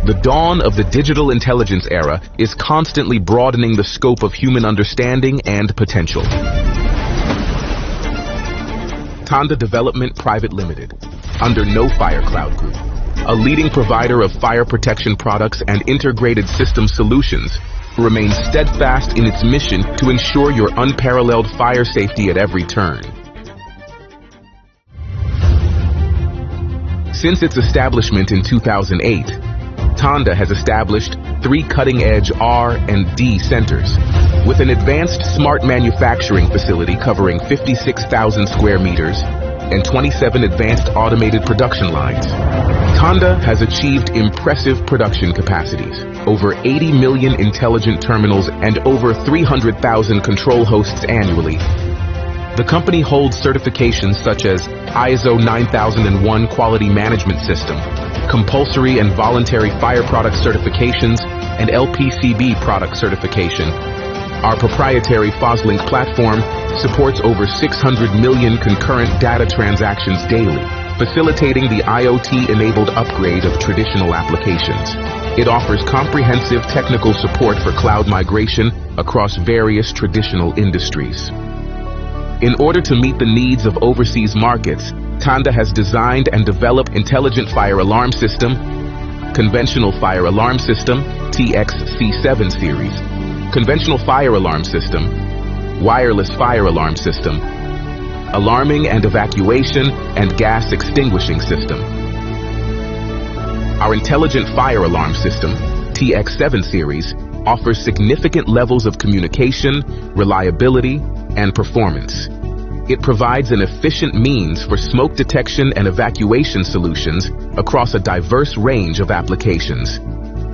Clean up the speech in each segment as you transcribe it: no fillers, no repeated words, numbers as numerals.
The dawn of the digital intelligence era is constantly broadening the scope of human understanding and potential. TANDA Development Private Limited, under No Fire Cloud Group, a leading provider of fire protection products and integrated system solutions, remains steadfast in its mission to ensure your unparalleled fire safety at every turn. Since its establishment in 2008, TANDA has established 3 cutting-edge R&D centers, with an advanced smart manufacturing facility covering 56,000 square meters and 27 advanced automated production lines. TANDA has achieved impressive production capacities, over 80 million intelligent terminals and over 300,000 control hosts annually. The company holds certifications such as ISO 9001 Quality Management System, compulsory and voluntary fire product certifications, and LPCB product certification. Our proprietary FOSLink platform supports over 600 million concurrent data transactions daily, facilitating the IoT-enabled upgrade of traditional applications. It offers comprehensive technical support for cloud migration across various traditional industries. In order to meet the needs of overseas markets, TANDA has designed and developed Intelligent Fire Alarm System, Conventional Fire Alarm System, TXC7 series, Conventional Fire Alarm System, Wireless Fire Alarm System, Alarming and Evacuation and Gas Extinguishing System. Our Intelligent Fire Alarm System, TX7 series, offers significant levels of communication, reliability, and performance. It provides an efficient means for smoke detection and evacuation solutions across a diverse range of applications.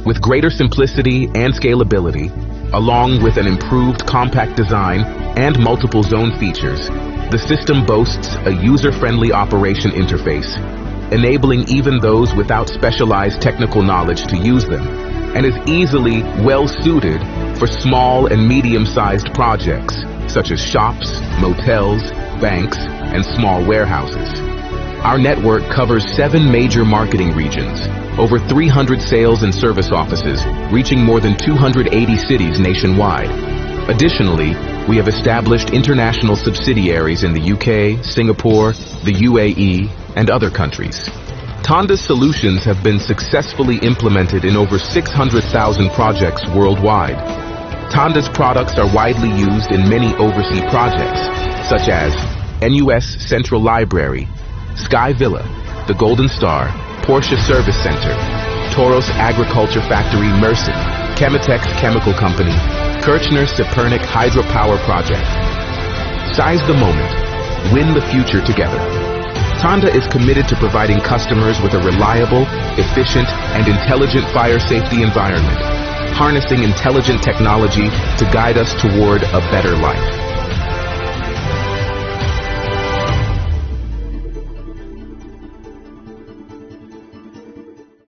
With greater simplicity and scalability, along with an improved compact design and multiple zone features, the system boasts a user-friendly operation interface, enabling even those without specialized technical knowledge to use them, and is easily well-suited for small and medium-sized projects, such as shops, motels, banks, and small warehouses. Our network covers 7 major marketing regions, over 300 sales and service offices, reaching more than 280 cities nationwide. Additionally, we have established international subsidiaries in the UK, Singapore, the UAE, and other countries. TANDA's solutions have been successfully implemented in over 600,000 projects worldwide. TANDA's products are widely used in many overseas projects, such as NUS Central Library, Sky Villa, the Golden Star, Porsche Service Center, Toros Agriculture Factory Mersin, Chemitex Chemical Company, Kirchner Copernic Hydropower Project. Seize the moment. Win the future together. TANDA is committed to providing customers with a reliable, efficient, and intelligent fire safety environment, harnessing intelligent technology to guide us toward a better life.